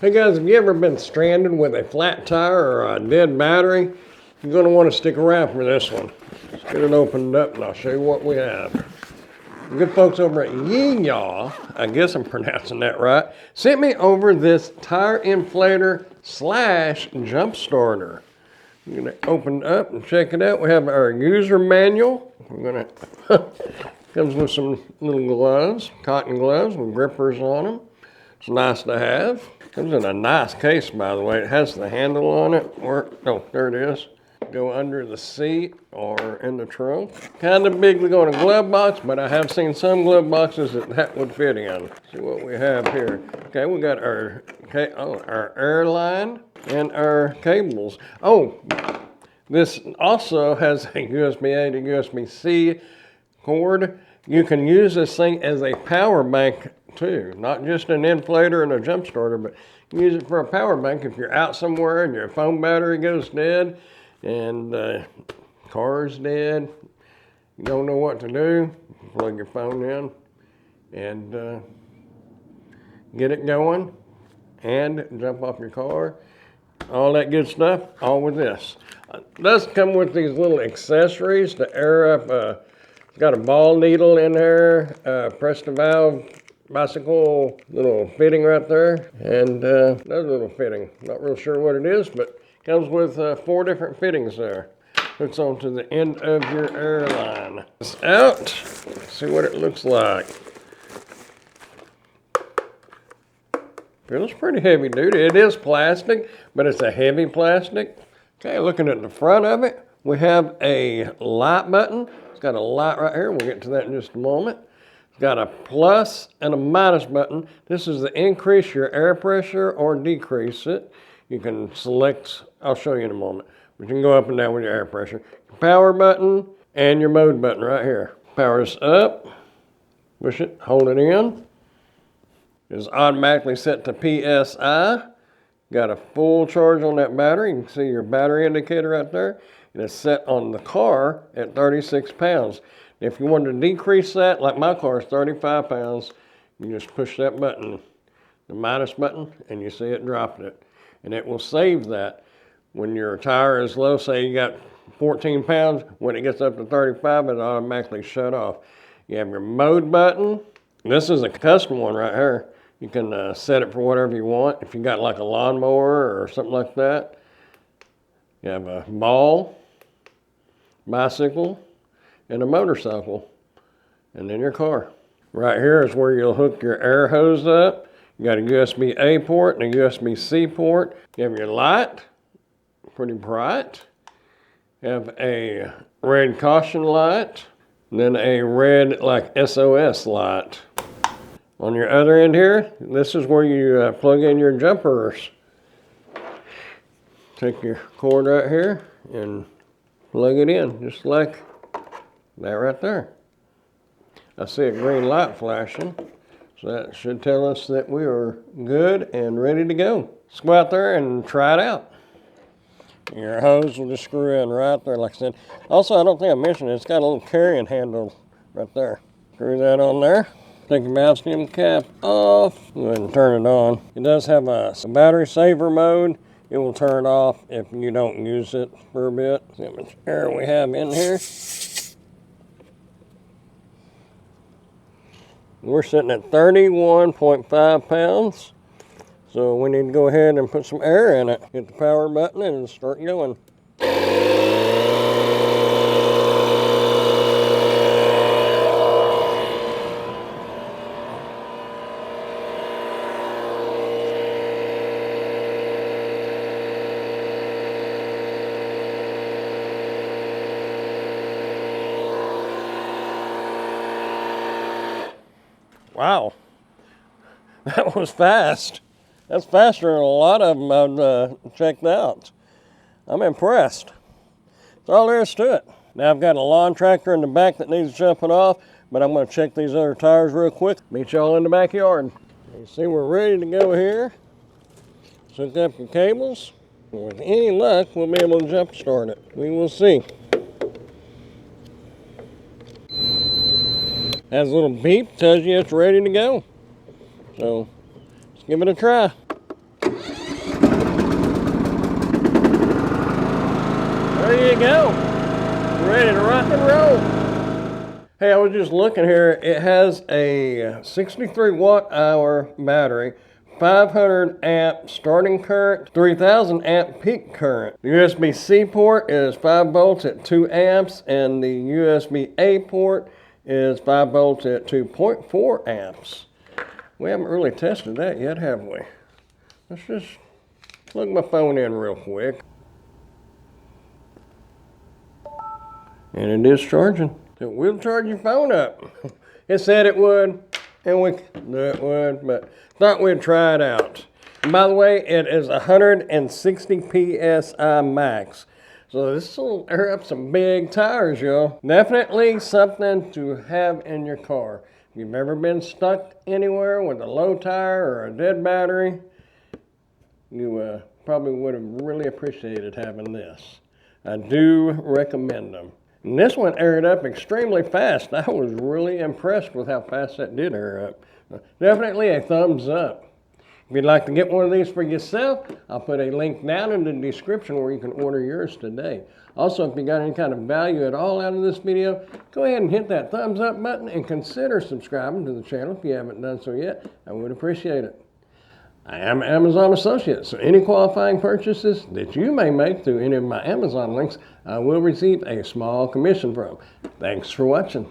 Hey guys, have you ever been stranded with a flat tire or a dead battery? You're going to want to stick around for this one. Let's get it opened up and I'll show you what we have. The good folks over at Yeeyaw, I guess I'm pronouncing that right, sent me over this tire inflator slash jump starter. I'm going to open it up and check it out. We have our user manual. We're going to comes with some little gloves, cotton gloves with grippers on them. It's nice to have. Comes in a nice case, by the way. It has the handle on it. Oh, there it is. Go under the seat or in the trunk. Kind of big to go in a glove box, but I have seen some glove boxes that would fit in. See what we have here. Okay, we got our airline and our cables. Oh, this also has a USB-A to USB-C cord. You can use this thing as a power bank too, not just an inflator and a jump starter, but use it for a power bank if you're out somewhere and your phone battery goes dead and car's dead, you don't know what to do, plug your phone in and get it going and jump off your car, all that good stuff, all with this. It does come with these little accessories to air up. It's got a ball needle in there, press the valve, bicycle little fitting right there, and another little fitting. Not real sure what it is, but comes with 4 different fittings there. Hooks onto the end of your airline. It's out. Let's see what it looks like. Feels pretty heavy duty. It is plastic, but it's a heavy plastic. Okay, looking at the front of it, we have a light button. It's got a light right here. We'll get to that in just a moment. It's got a plus and a minus button. This is to increase your air pressure or decrease it. You can select, I'll show you in a moment, but you can go up and down with your air pressure. Power button and your mode button right here. Powers up, push it, hold it in. It's automatically set to PSI. Got a full charge on that battery. You can see your battery indicator right there. And it's set on the car at 36 pounds. If you want to decrease that, like my car is 35 pounds, you just push that button, the minus button, and you see it dropping it. And it will save that. When your tire is low, say you got 14 pounds, when it gets up to 35, it automatically shut off. You have your mode button. This is a custom one right here. You can set it for whatever you want. If you got like a lawnmower or something like that. You have a ball, bicycle, and a motorcycle, and then your car. Right here is where you'll hook your air hose up. You got a USB-A port and a USB-C port. You have your light, pretty bright. You have a red caution light, and then a red like SOS light. On your other end here, this is where you plug in your jumpers. Take your cord right here and plug it in, just like that right there. I see a green light flashing, so that should tell us that we are good and ready to go. Let's go out there and try it out. Your hose will just screw in right there, like I said. Also, I don't think I mentioned it, it's got a little carrying handle right there. Screw that on there. Take your mouse cap off. Go ahead and turn it on. It does have a battery saver mode. It will turn off if you don't use it for a bit. See how much air we have in here. We're sitting at 31.5 pounds. So we need to go ahead and put some air in it. Hit the power button and start going. Wow, that was fast. That's faster than a lot of them I've checked out. I'm impressed. That's all there is to it. Now I've got a lawn tractor in the back that needs jumping off, but I'm going to check these other tires real quick. Meet y'all in the backyard. You see we're ready to go here. Hook up your cables. With any luck, we'll be able to jump start it. We will see. Has a little beep, tells you it's ready to go. So let's give it a try. There you go. Ready to rock and roll. Hey, I was just looking here. It has a 63 watt hour battery, 500 amp starting current, 3000 amp peak current. The USB-C port is 5 volts at 2 amps, and the USB-A port is 5 volts at 2.4 amps. We haven't really tested that yet, have we? Let's just plug my phone in real quick. And it is charging. It will charge your phone up. It said it would, and we knew it would, but thought we'd try it out. And by the way, it is 160 PSI max. So this will air up some big tires, y'all. Definitely something to have in your car. If you've ever been stuck anywhere with a low tire or a dead battery, you probably would have really appreciated having this. I do recommend them. And this one aired up extremely fast. I was really impressed with how fast that did air up. Definitely a thumbs up. If you'd like to get one of these for yourself, I'll put a link down in the description where you can order yours today. Also, if you got any kind of value at all out of this video, go ahead and hit that thumbs up button and consider subscribing to the channel if you haven't done so yet. I would appreciate it. I am an Amazon associate, so any qualifying purchases that you may make through any of my Amazon links, I will receive a small commission from. Thanks for watching.